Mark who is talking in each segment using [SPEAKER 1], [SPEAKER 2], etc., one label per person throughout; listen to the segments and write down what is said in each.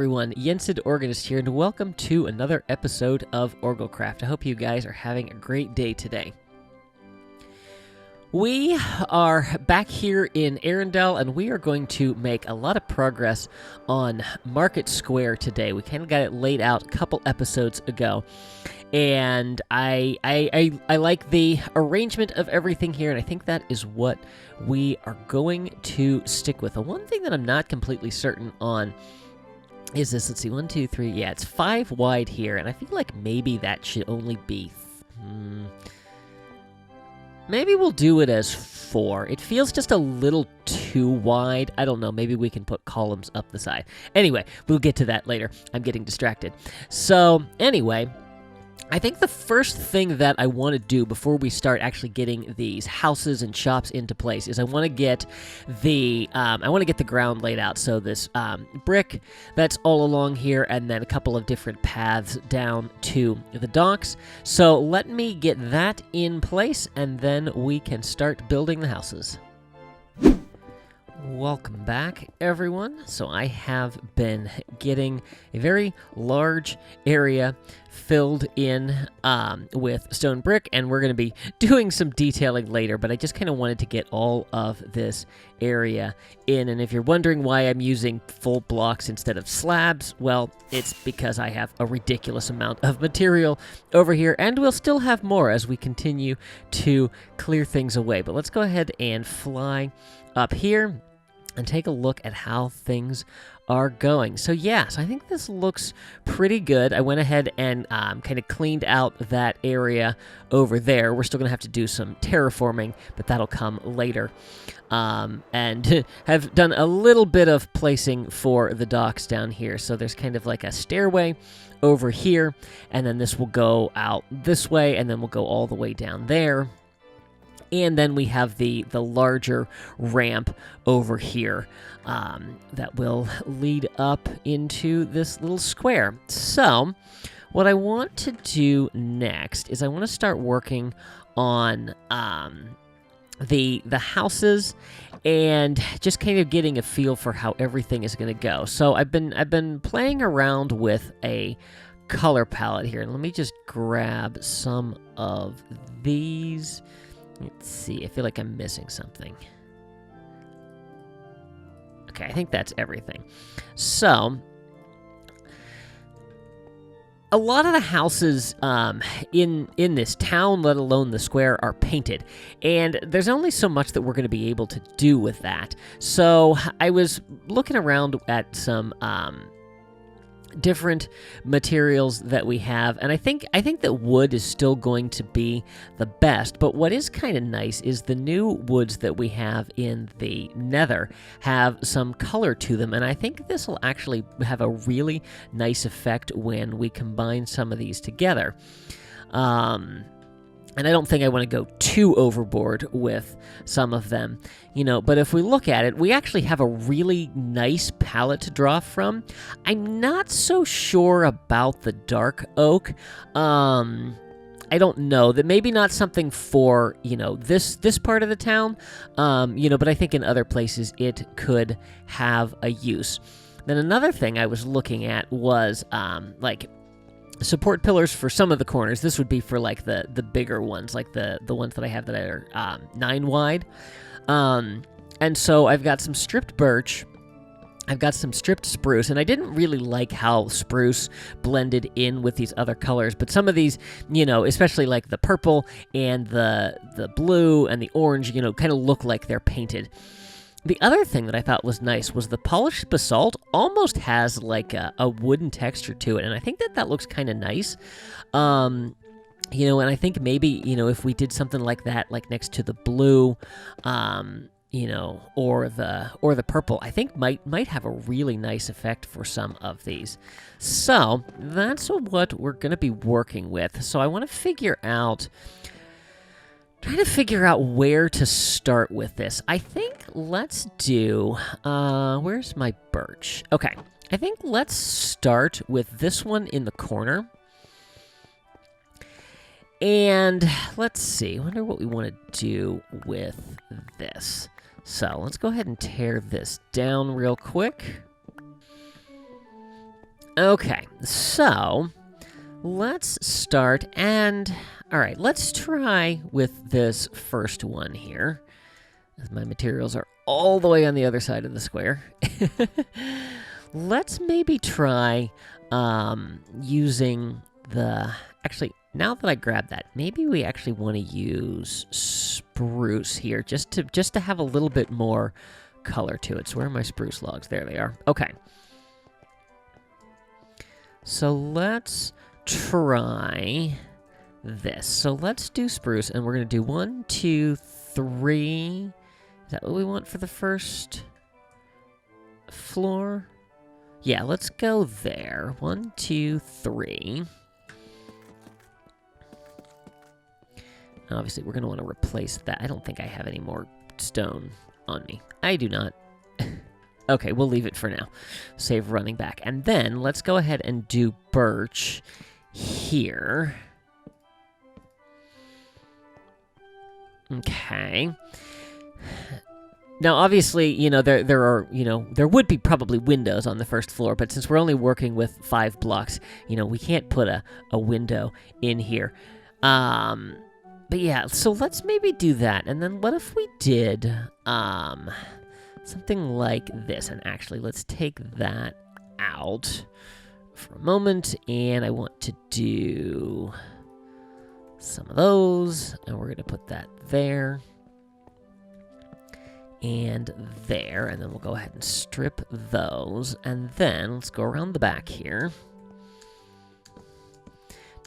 [SPEAKER 1] everyone, Yensid Organist here, and welcome to another episode of Orgelcraft. I hope you guys are having a great day today. We are back here in Arendelle, and we are going to make a lot of progress on Market Square today. We kind of got it laid out a couple episodes ago, and I like the arrangement of everything here, and I think that is what we are going to stick with. The one thing that I'm not completely certain on is this. Let's see, 1, 2, 3. Yeah, it's 5 wide here, and I feel like maybe that should only be... Maybe we'll do it as 4. It feels just a little too wide. I don't know. Maybe we can put columns up the side. Anyway, we'll get to that later. I'm getting distracted. So, anyway, I think the first thing that I want to do before we start actually getting these houses and shops into place is I want to get the ground laid out. So this brick that's all along here, and then a couple of different paths down to the docks. So let me get that in place, and then we can start building the houses. Welcome back, everyone. So I have been getting a very large area filled in with stone brick, and we're going to be doing some detailing later, but I just kind of wanted to get all of this area in. And if you're wondering why I'm using full blocks instead of slabs, well, it's because I have a ridiculous amount of material over here, and we'll still have more as we continue to clear things away. But let's go ahead and fly up here and take a look at how things are going. So yes, I think this looks pretty good. I went ahead and kind of cleaned out that area over there. We're still going to have to do some terraforming, but that'll come later. And have done a little bit of placing for the docks down here. So there's kind of like a stairway over here, and then this will go out this way, and then we'll go all the way down there. And then we have the larger ramp over here that will lead up into this little square. So what I want to do next is I want to start working on the houses and just kind of getting a feel for how everything is going to go. So I've been playing around with a color palette here, and let me just grab some of these. Let's see, I feel like I'm missing something. Okay, I think that's everything. So, a lot of the houses in this town, let alone the square, are painted. And there's only so much that we're going to be able to do with that. So, I was looking around at some different materials that we have, and I think that wood is still going to be the best. But what is kind of nice is the new woods that we have in the Nether have some color to them, and I think this will actually have a really nice effect when we combine some of these together. And I don't think I want to go too overboard with some of them, but if we look at it, we actually have a really nice palette to draw from. I'm not so sure about the dark oak. I don't know, that maybe not something for, this part of the town, but I think in other places it could have a use. Then another thing I was looking at was, support pillars for some of the corners. This would be for like the bigger ones, like the ones that I have that are 9 wide. And so I've got some stripped birch, I've got some stripped spruce, and I didn't really like how spruce blended in with these other colors, but some of these, especially like the purple and the blue and the orange, kind of look like they're painted. The other thing that I thought was nice was the polished basalt almost has like a wooden texture to it, and I think that looks kind of nice. And I think maybe, if we did something like that, like next to the blue, or the purple, I think might have a really nice effect for some of these. So that's what we're going to be working with. So I want to trying to figure out where to start with this. I think let's do, where's my birch? Okay, I think let's start with this one in the corner. And let's see, I wonder what we want to do with this. So let's go ahead and tear this down real quick. Okay, so let's start and... All right, let's try with this first one here. My materials are all the way on the other side of the square. Let's maybe try using the... Actually, now that I grab that, maybe we actually want to use spruce here just to have a little bit more color to it. So where are my spruce logs? There they are. Okay. So let's try this. So let's do spruce, and we're going to do 1, 2, 3. Is that what we want for the first floor? Yeah, let's go there. 1, 2, 3. Obviously, we're going to want to replace that. I don't think I have any more stone on me. I do not. Okay, we'll leave it for now. Save running back. And then let's go ahead and do birch here. Okay. Now, obviously, you know, there would be probably windows on the first floor, but since we're only working with 5 blocks, you know, we can't put a window in here. But yeah, so let's maybe do that. And then what if we did something like this? And actually, let's take that out for a moment. And I want to do some of those. And we're going to put that there. And there. And then we'll go ahead and strip those. And then let's go around the back here.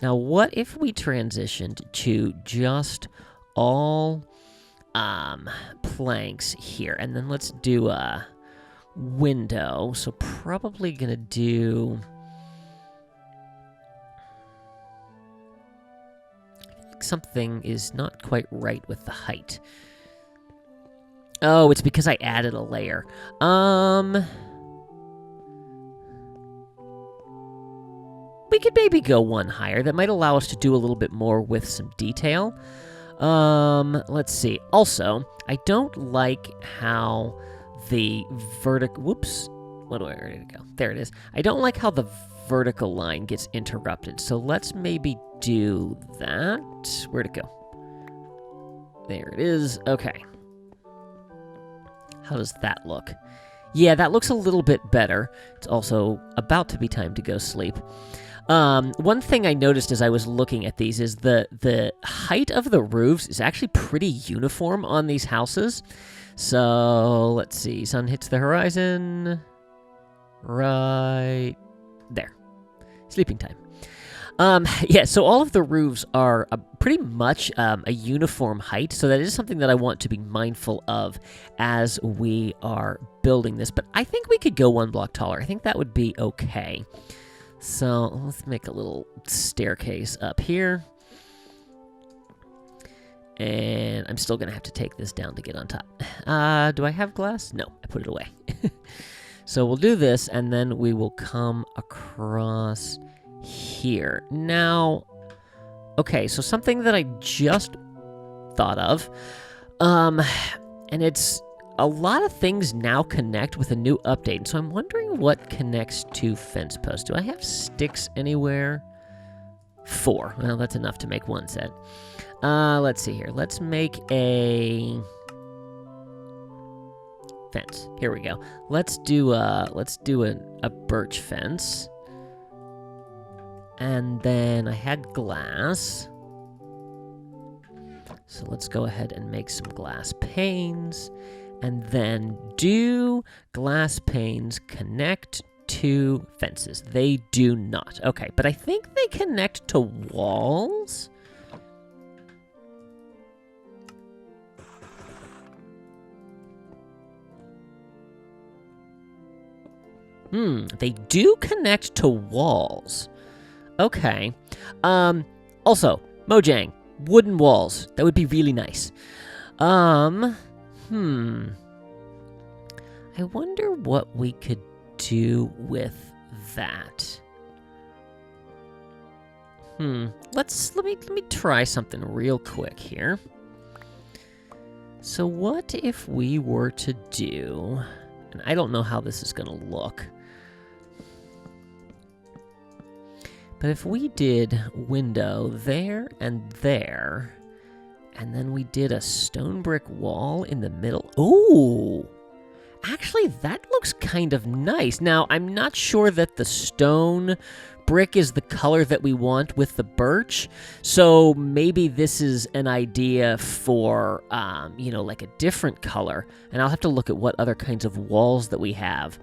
[SPEAKER 1] Now, what if we transitioned to just all planks here? And then let's do a window. So probably going to do... I think something is not quite right with the height. Oh, it's because I added a layer. We could maybe go one higher. That might allow us to do a little bit more with some detail. Let's see. Also, I don't like how the vertical... Whoops. What do I ready to go? There it is. I don't like how the vertical line gets interrupted. So let's maybe do that. Where'd it go? There it is. Okay. How does that look? Yeah, that looks a little bit better. It's also about to be time to go sleep. One thing I noticed as I was looking at these is the height of the roofs is actually pretty uniform on these houses. So, let's see. Sun hits the horizon. Right there. Sleeping time. Yeah, so all of the roofs are pretty much a uniform height, so that is something that I want to be mindful of as we are building this. But I think we could go 1 block taller. I think that would be okay. So let's make a little staircase up here. And I'm still going to have to take this down to get on top. Do I have glass? No, I put it away. So we'll do this, and then we will come across here. Now, okay, so something that I just thought of, and it's a lot of things now connect with a new update, so I'm wondering what connects to fence posts. Do I have sticks anywhere? 4. Well, that's enough to make 1 set. Let's see here. Let's make a fence. Here we go. Let's do a birch fence. And then I had glass. So let's go ahead and make some glass panes. And then do glass panes connect to fences? They do not. Okay, but I think they connect to walls. They do connect to walls. Okay. Also, Mojang, wooden walls. That would be really nice. I wonder what we could do with that. Let me try something real quick here. So what if we were to do, and I don't know how this is going to look. But if we did window there, and then we did a stone brick wall in the middle. Ooh! Actually, that looks kind of nice. Now, I'm not sure that the stone brick is the color that we want with the birch, so maybe this is an idea for, like a different color, and I'll have to look at what other kinds of walls that we have.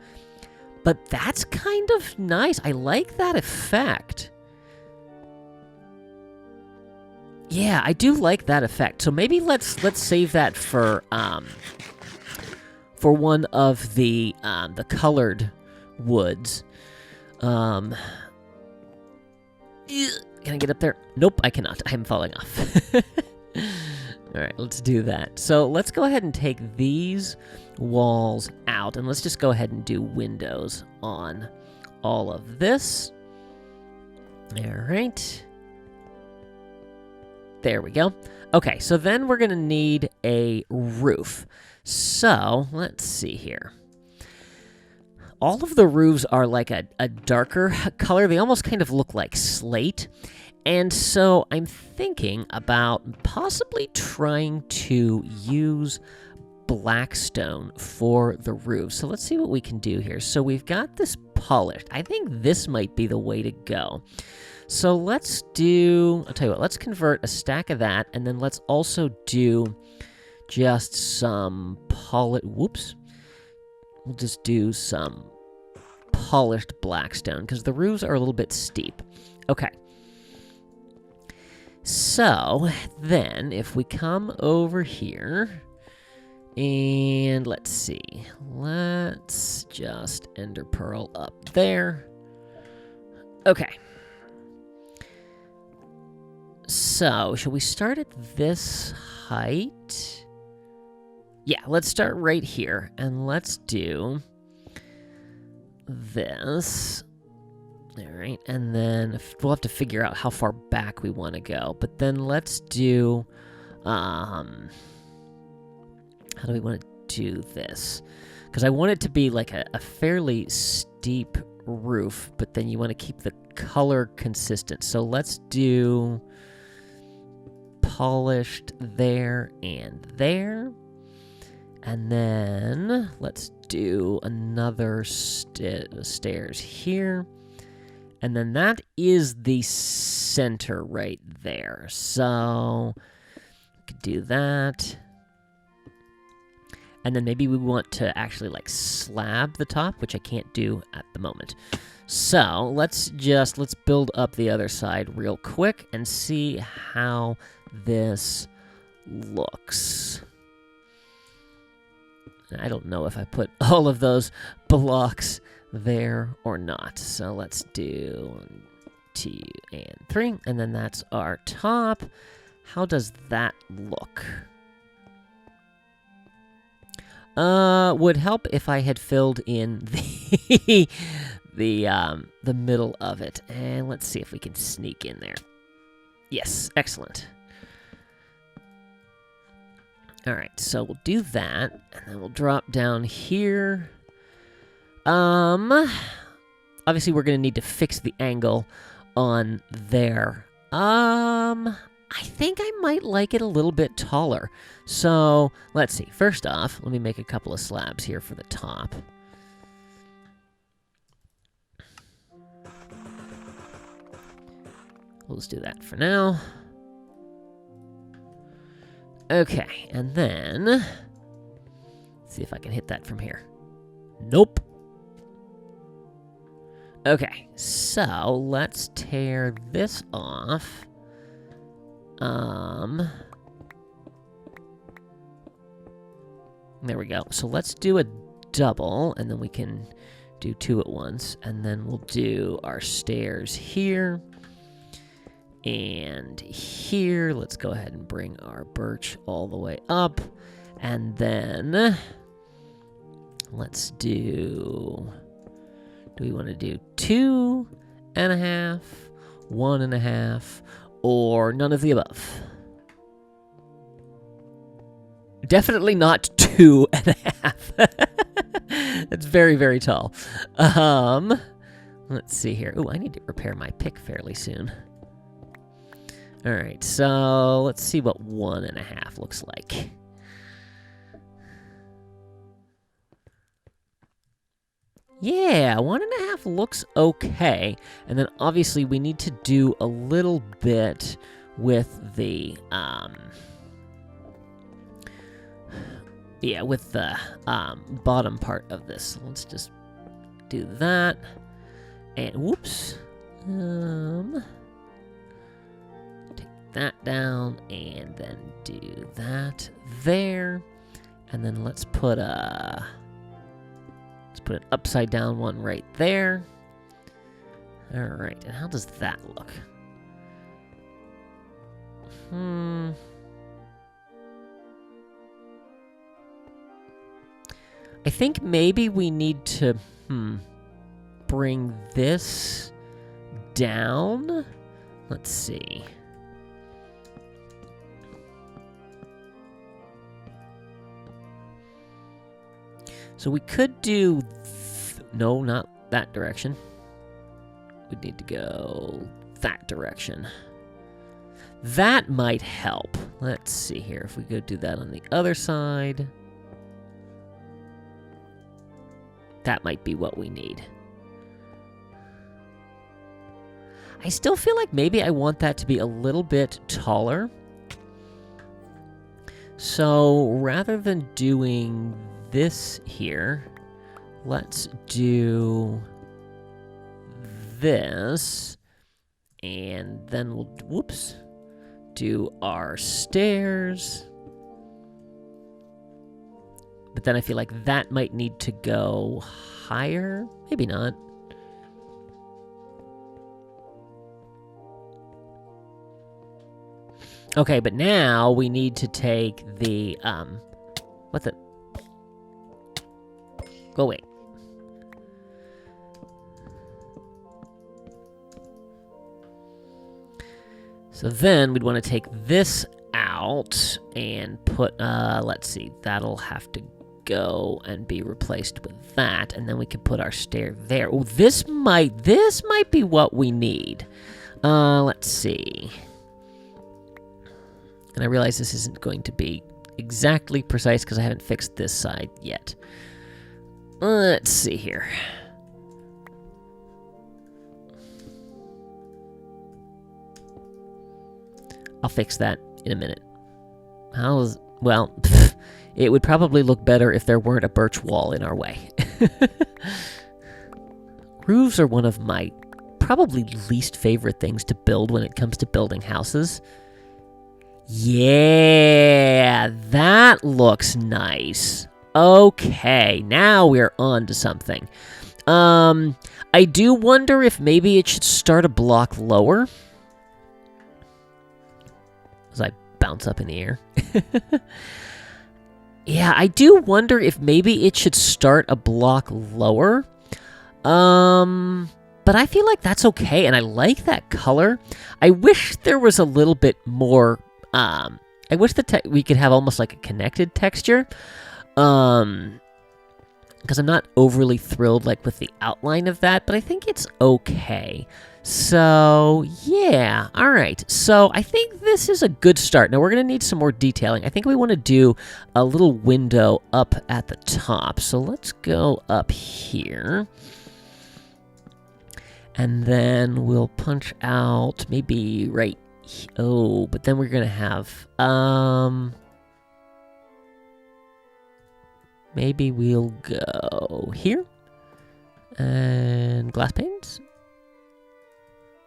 [SPEAKER 1] But that's kind of nice. I like that effect. Yeah, I do like that effect. So maybe let's save that for one of the colored woods. Can I get up there? Nope, I cannot. I'm falling off. All right, let's do that. So let's go ahead and take these walls out, and let's just go ahead and do windows on all of this. All right. There we go. Okay, so then we're going to need a roof. So let's see here. All of the roofs are like a darker color. They almost kind of look like slate. And so I'm thinking about possibly trying to use blackstone for the roof. So let's see what we can do here. So we've got this polished. I think this might be the way to go. So let's do, I'll tell you what, let's convert a stack of that, and then let's also do just some whoops. We'll just do some polished blackstone, because the roofs are a little bit steep. Okay. So, then, if we come over here, and let's see, let's just ender pearl up there. Okay. So, shall we start at this height? Yeah, let's start right here, and let's do this. All right, and then we'll have to figure out how far back we want to go. But then let's do, how do we want to do this? Because I want it to be like a fairly steep roof, but then you want to keep the color consistent. So let's do polished there and there. And then let's do another stairs here. And then that is the center right there. So we could do that. And then maybe we want to actually like slab the top, which I can't do at the moment. So let's build up the other side real quick and see how this looks. I don't know if I put all of those blocks there or not. So let's do 1, 2, and 3. And then that's our top. How does that look? Would help if I had filled in the middle of it. And let's see if we can sneak in there. Yes, excellent. All right, so we'll do that, and then we'll drop down here. Obviously we're going to need to fix the angle on there. I think I might like it a little bit taller. So, let's see. First off, let me make a couple of slabs here for the top. We'll just do that for now. Okay, and then let's see if I can hit that from here. Nope. Okay, so let's tear this off. There we go. So let's do a double, and then we can do 2 at once. And then we'll do our stairs here. And here, let's go ahead and bring our birch all the way up. And then let's do we want to do 2.5, 1.5, or none of the above? Definitely not 2.5. That's very, very tall. Let's see here. Ooh, I need to repair my pick fairly soon. All right, so let's see what 1.5 looks like. Yeah, 1.5 looks okay. And then obviously we need to do a little bit with the, with the bottom part of this. Let's just do that. And whoops. Take that down and then do that there. And then let's put an upside down one right there. All right, and how does that look? I think maybe we need to, bring this down. Let's see. So we could do... no, not that direction. We need to go that direction. That might help. Let's see here. If we go do that on the other side... that might be what we need. I still feel like maybe I want that to be a little bit taller. So rather than doing this here, let's do this. And then we'll, do our stairs. But then I feel like that might need to go higher. Maybe not. Okay, but now we need to take the, what the? Go away. So then we'd want to take this out and put, let's see, that'll have to go and be replaced with that, and then we can put our stair there. Oh, this might be what we need. Let's see. And I realize this isn't going to be exactly precise because I haven't fixed this side yet. Let's see here. I'll fix that in a minute. Well, it would probably look better if there weren't a birch wall in our way. Roofs are one of my probably least favorite things to build when it comes to building houses. Yeah, that looks nice. Okay, now we're on to something. I do wonder if maybe it should start a block lower. As I bounce up in the air. Yeah, I do wonder if maybe it should start a block lower. But I feel like that's okay, and I like that color. I wish there was a little bit more... I wish we could have almost like a connected texture. Because I'm not overly thrilled like with the outline of that, but I think it's okay. So, yeah, all right. So I think this is a good start. Now, we're going to need some more detailing. I think we want to do a little window up at the top. So let's go up here. And then we'll punch out maybe right... oh, but then we're going to have... maybe we'll go here. And glass panes.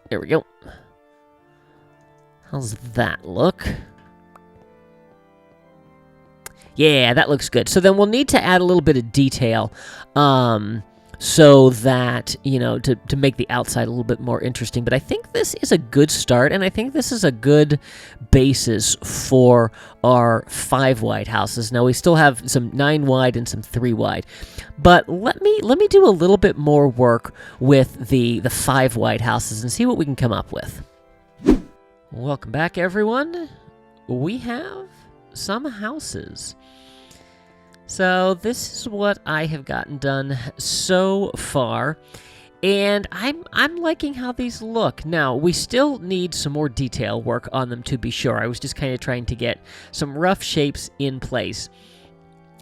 [SPEAKER 1] There we go. How's that look? Yeah, that looks good. So then we'll need to add a little bit of detail so that, you know, to make the outside a little bit more interesting. But I think this is a good start, and I think this is a good basis for our 5-wide houses. Now, we still have some 9-wide and some 3-wide. But let me do a little bit more work with the 5-wide houses and see what we can come up with. Welcome back, everyone. We have some houses. So this is what I have gotten done so far. And I'm liking how these look. Now, we still need some more detail work on them to be sure. I was just kind of trying to get some rough shapes in place.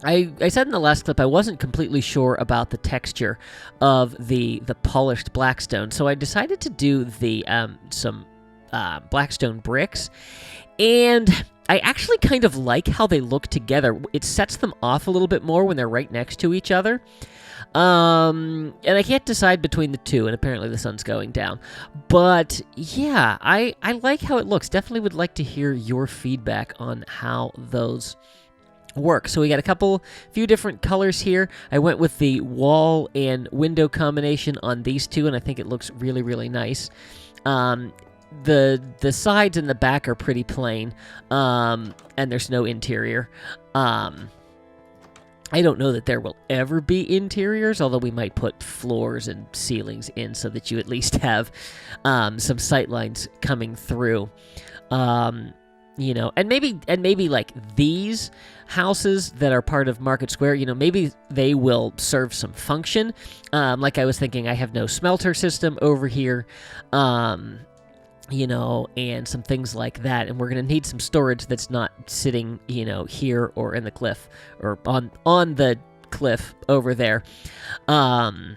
[SPEAKER 1] I said in the last clip I wasn't completely sure about the texture of the polished blackstone, so I decided to do the some blackstone bricks, and I actually kind of like how they look together. It sets them off a little bit more when they're right next to each other. And I can't decide between the two, and apparently the sun's going down. But yeah, I like how it looks. Definitely would like to hear your feedback on how those work. So we got few different colors here. I went with the wall and window combination on these two, and I think it looks really, really nice. The sides and the back are pretty plain, and there's no interior. I don't know that there will ever be interiors, although we might put floors and ceilings in so that you at least have some sight lines coming through. And maybe like these houses that are part of Market Square, maybe they will serve some function. Like I was thinking, I have no smelter system over here. And some things like that. And we're going to need some storage that's not sitting, here or in the cliff or on the cliff over there. But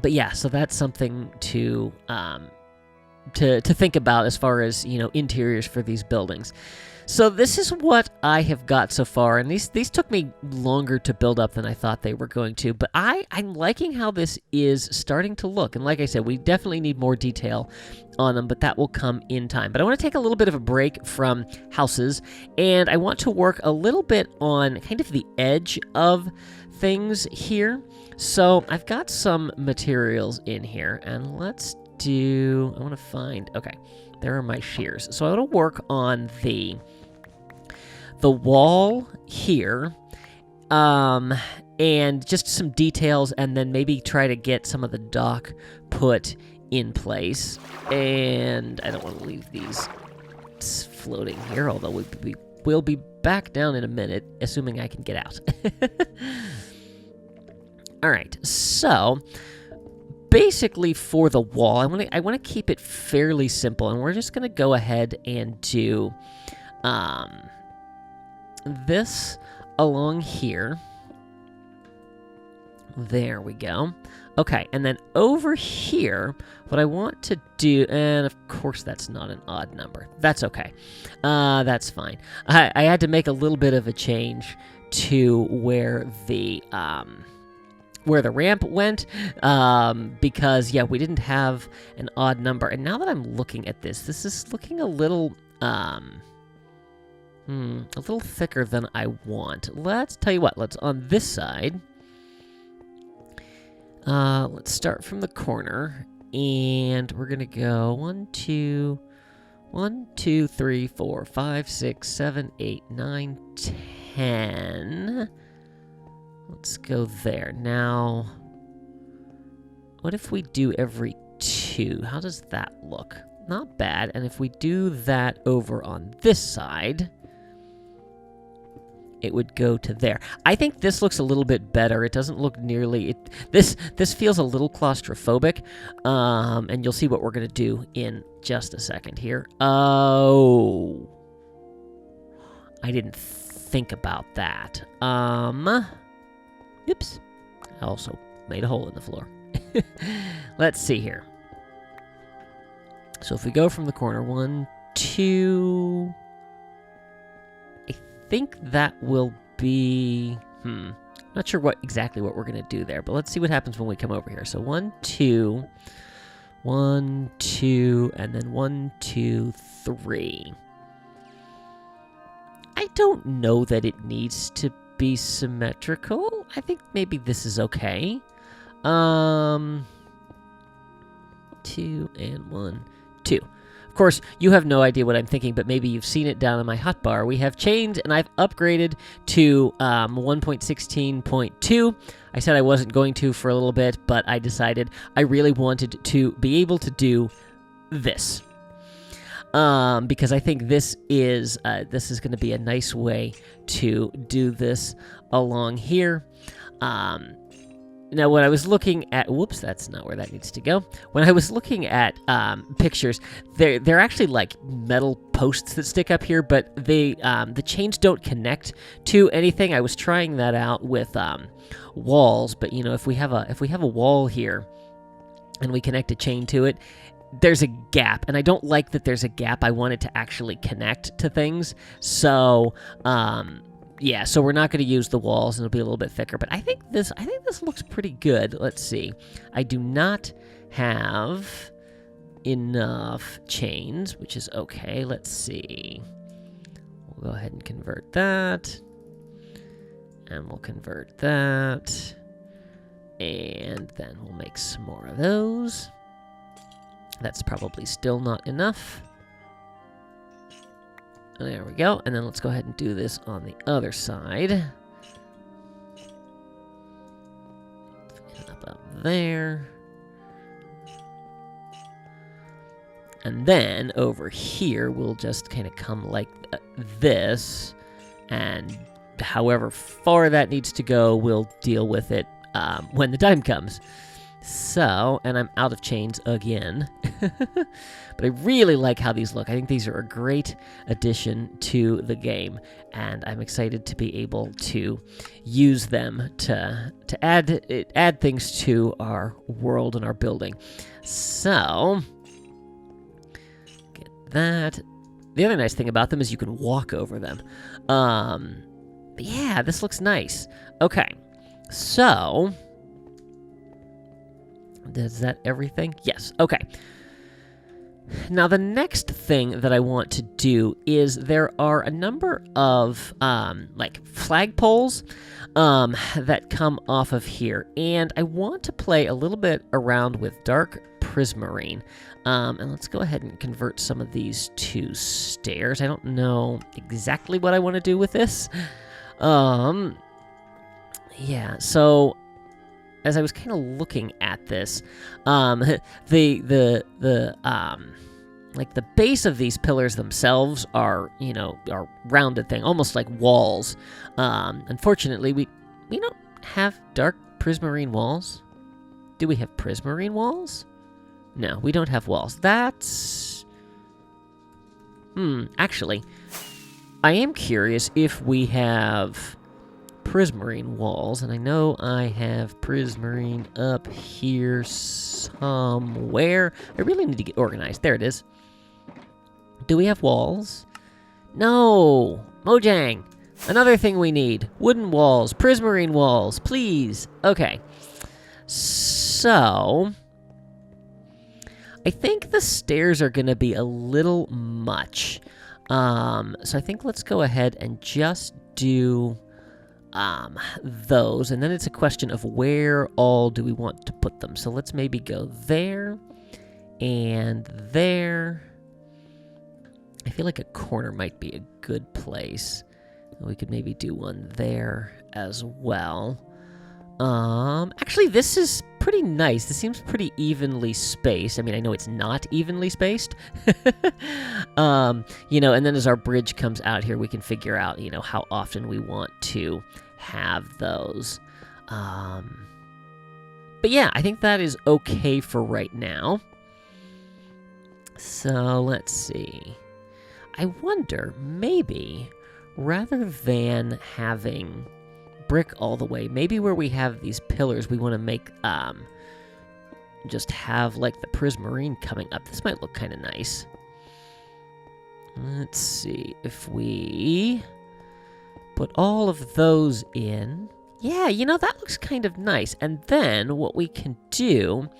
[SPEAKER 1] yeah, so that's something to think about as far as, interiors for these buildings. So this is what I have got so far, and these took me longer to build up than I thought they were going to, but I'm liking how this is starting to look, and like I said, we definitely need more detail on them, but that will come in time. But I want to take a little bit of a break from houses, and I want to work a little bit on kind of the edge of things here. So I've got some materials in here, and let's do, I want to find, okay, there are my shears. So I want to work on the wall here, and just some details, and then maybe try to get some of the dock put in place. And I don't want to leave these floating here, although we'll be back down in a minute, assuming I can get out. All right, so basically for the wall, I want to keep it fairly simple, and we're just going to go ahead and do this along here. There we go. Okay, and then over here, what I want to do, and of course that's not an odd number. That's okay. That's fine. I had to make a little bit of a change to where the ramp went, because, yeah, we didn't have an odd number. And now that I'm looking at this is looking a little thicker than I want. Let's tell you what, let's on this side, let's start from the corner, and we're gonna go 1, 2, 3, 4, 5, 6, 7, 8, 9, 10. Let's go there. Now, what if we do every 2? How does that look? Not bad. And if we do that over on this side, it would go to there. I think this looks a little bit better. It doesn't look nearly... This feels a little claustrophobic, and you'll see what we're going to do in just a second here. Oh, I didn't think about that. Oops. I also made a hole in the floor. Let's see here. So if we go from the corner, 1, 2... I think that will be... Not sure exactly what we're going to do there, but let's see what happens when we come over here. So 1, 2... 1, 2, and then 1, 2, 3. I don't know that it needs to be symmetrical. I think maybe this is okay. 2 and 1, 2. Of course, you have no idea what I'm thinking, but maybe you've seen it down in my hotbar. We have changed, and I've upgraded to 1.16.2. I said I wasn't going to for a little bit, but I decided I really wanted to be able to do this. Because I think this is going to be a nice way to do this along here. Now, when I was looking at, whoops, that's not where that needs to go. When I was looking at pictures, they're actually like metal posts that stick up here, but the chains don't connect to anything. I was trying that out with walls, but you know, if we have a wall here and we connect a chain to it, there's a gap, and I don't like that there's a gap. I want it to actually connect to things, so yeah, so we're not going to use the walls, and it'll be a little bit thicker. But I think this looks pretty good. Let's see. I do not have enough chains, which is okay. Let's see. We'll go ahead and convert that, and we'll convert that, and then we'll make some more of those. That's probably still not enough. There we go. And then let's go ahead and do this on the other side. Up there. And then over here, we'll just kind of come like this. And however far that needs to go, we'll deal with it when the time comes. So, and I'm out of chains again. But I really like how these look. I think these are a great addition to the game, and I'm excited to be able to use them to add things to our world and our building. So, get that. The other nice thing about them is you can walk over them. But yeah, this looks nice. Okay, so is that everything? Yes. Okay. Now, the next thing that I want to do is there are a number of, like, flagpoles that come off of here, and I want to play a little bit around with dark prismarine. And let's go ahead and convert some of these to stairs. I don't know exactly what I want to do with this. Yeah, so as I was kind of looking at this, like the base of these pillars themselves are, you know, are rounded thing, almost like walls. Unfortunately, we don't have dark prismarine walls. Do we have prismarine walls? No, we don't have walls. That's... actually, I am curious if we have prismarine walls, and I know I have prismarine up here somewhere. I really need to get organized. There it is. Do we have walls? No! Mojang! Another thing we need. Wooden walls. Prismarine walls. Please. Okay. So, I think the stairs are going to be a little much. So I think let's go ahead and just do those, and then it's a question of where all do we want to put them. So let's maybe go there and there. I feel like a corner might be a good place. We could maybe do one there as well. Actually, this is pretty nice. This seems pretty evenly spaced. I mean, I know it's not evenly spaced. You know, and then as our bridge comes out here, we can figure out, you know, how often we want to have those. But yeah, I think that is okay for right now. So let's see. I wonder, maybe, rather than having brick all the way, maybe where we have these pillars, we want to make, just have, like, the prismarine coming up. This might look kind of nice. Let's see if we put all of those in. Yeah, you know, that looks kind of nice. And then what we can do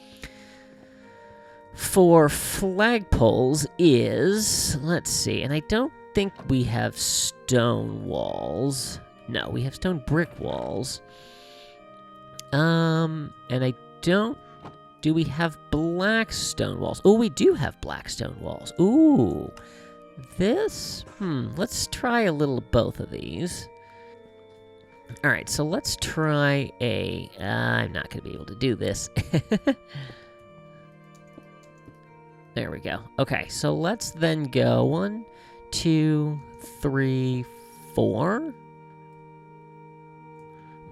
[SPEAKER 1] for flagpoles is, let's see, and I don't think we have stone walls. No, we have stone brick walls. And I don't... Do we have black stone walls? Oh, we do have black stone walls. Ooh. This? Let's try a little of both of these. Alright, so let's try a... I'm not going to be able to do this. There we go. Okay, so let's then go 1, 2, 3, 4.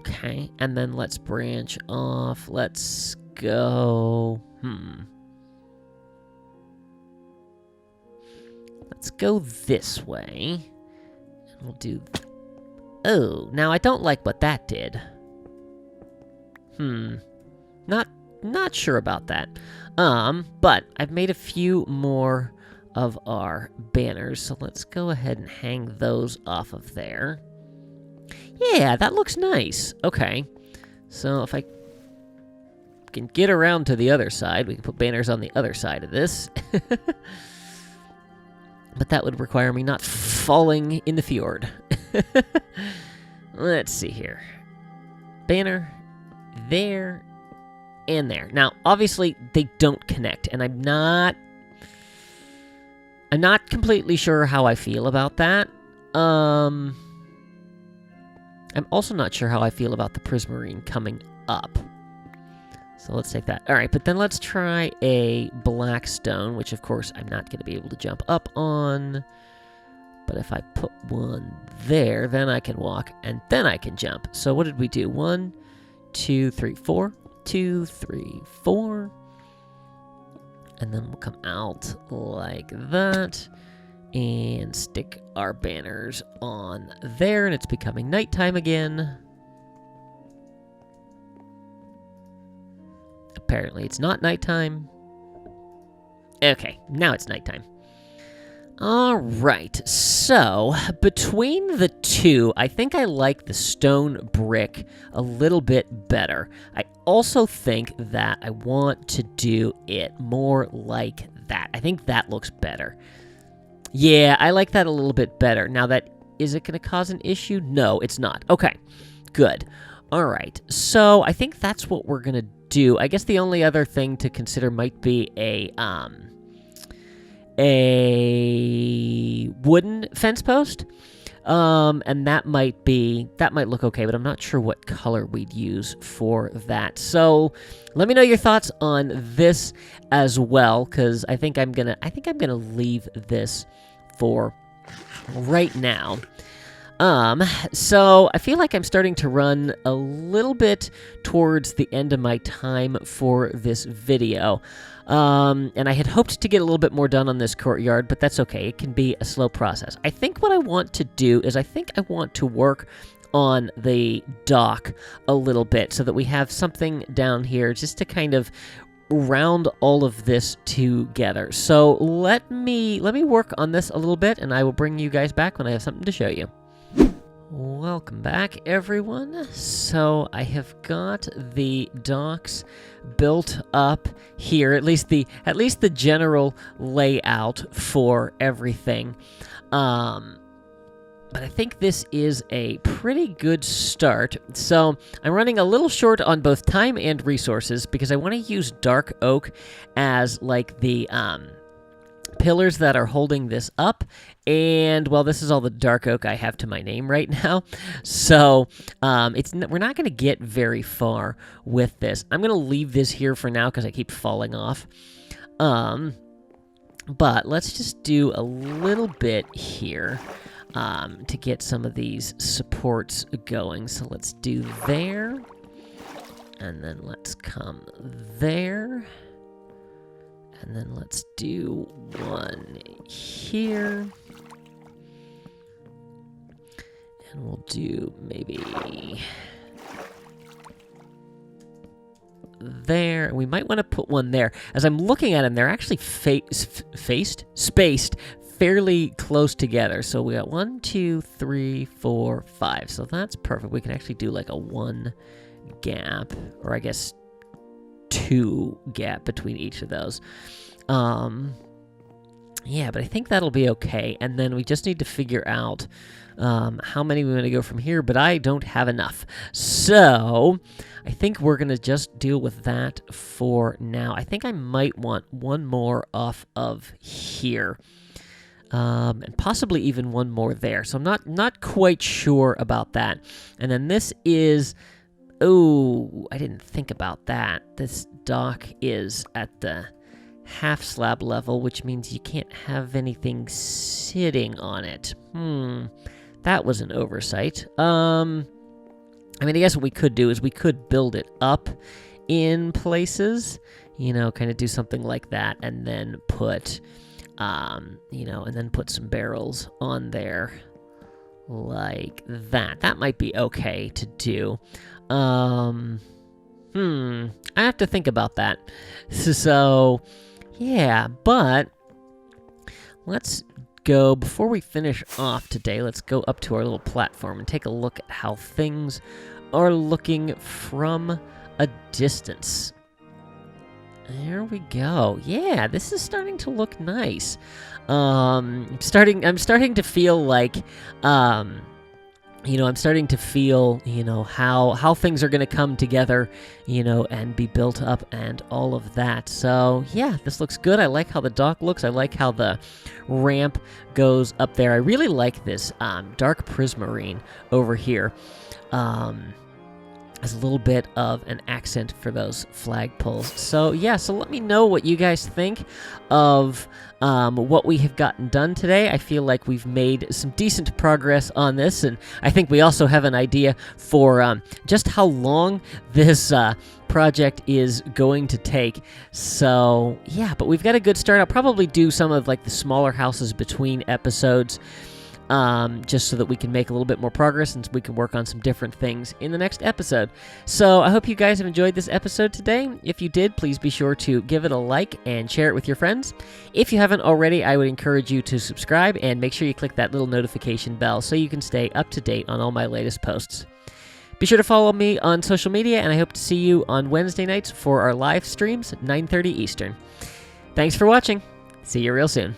[SPEAKER 1] Okay, and then let's branch off. Let's go... Let's go this way. And we'll do... Oh, now I don't like what that did. Not sure about that. But I've made a few more of our banners, so let's go ahead and hang those off of there. Yeah, that looks nice. Okay. So if I can get around to the other side, we can put banners on the other side of this. But that would require me not falling in the fjord. Let's see here. Banner, there, and there. Now, obviously, they don't connect, and I'm not completely sure how I feel about that. I'm also not sure how I feel about the prismarine coming up. So let's take that. All right, but then let's try a black stone, which, of course, I'm not going to be able to jump up on. But if I put one there, then I can walk, and then I can jump. So what did we do? 1, 2, 3, 4. 2, 3, 4. And then we'll come out like that. And stick our banners on there, and it's becoming nighttime again. Apparently it's not nighttime. Okay, now it's nighttime. Alright, so between the two, I think I like the stone brick a little bit better. I also think that I want to do it more like that. I think that looks better. Yeah, I like that a little bit better. Now is it going to cause an issue? No, it's not. Okay, good. Alright, so I think that's what we're going to do. I guess the only other thing to consider might be a wooden fence post, and that might look okay, but I'm not sure what color we'd use for that. So let me know your thoughts on this as well, because I think I'm gonna leave this for right now. So I feel like I'm starting to run a little bit towards the end of my time for this video. And I had hoped to get a little bit more done on this courtyard, but that's okay. It can be a slow process. I think what I want to do is I want to work on the dock a little bit so that we have something down here just to kind of round all of this together. So let me work on this a little bit, and I will bring you guys back when I have something to show you. Welcome back, everyone. So I have got the docks built up here, at least the general layout for everything. But I think this is a pretty good start. So I'm running a little short on both time and resources because I want to use dark oak as like the pillars that are holding this up, and well, this is all the dark oak I have to my name right now, so we're not going to get very far with this. I'm going to leave this here for now because I keep falling off, but let's just do a little bit here to get some of these supports going. So let's do there, and then let's come there. And then let's do one here. And we'll do maybe there. We might want to put one there. As I'm looking at them, they're actually spaced fairly close together. So we got 1, 2, 3, 4, 5. So that's perfect. We can actually do like a 1 gap, or I guess 2 gap between each of those. Yeah, but I think that'll be okay. And then we just need to figure out how many we want to go from here, but I don't have enough. So I think we're going to just deal with that for now. I think I might want one more off of here. And possibly even one more there. So I'm not quite sure about that. And then this is... Oh, I didn't think about that. This dock is at the half slab level, which means you can't have anything sitting on it. That was an oversight. I mean, I guess what we could do is we could build it up in places, you know, kind of do something like that, and then put, you know, and then put some barrels on there like that. That might be okay to do. I have to think about that. So, yeah, but let's go, before we finish off today, let's go up to our little platform and take a look at how things are looking from a distance. There we go. Yeah, this is starting to look nice. I'm starting to feel like, you know, I'm starting to feel, you know, how things are going to come together, you know, and be built up and all of that. So, yeah, this looks good. I like how the dock looks. I like how the ramp goes up there. I really like this dark prismarine over here. As a little bit of an accent for those flagpoles. So, yeah, so let me know what you guys think of what we have gotten done today. I feel like we've made some decent progress on this, and I think we also have an idea for just how long this project is going to take. So, yeah, but we've got a good start. I'll probably do some of, like, the smaller houses between episodes, just so that we can make a little bit more progress and we can work on some different things in the next episode. So I hope you guys have enjoyed this episode today. If you did, please be sure to give it a like and share it with your friends. If you haven't already, I would encourage you to subscribe and make sure you click that little notification bell so you can stay up to date on all my latest posts. Be sure to follow me on social media, and I hope to see you on Wednesday nights for our live streams at 9:30 Eastern. Thanks for watching. See you real soon.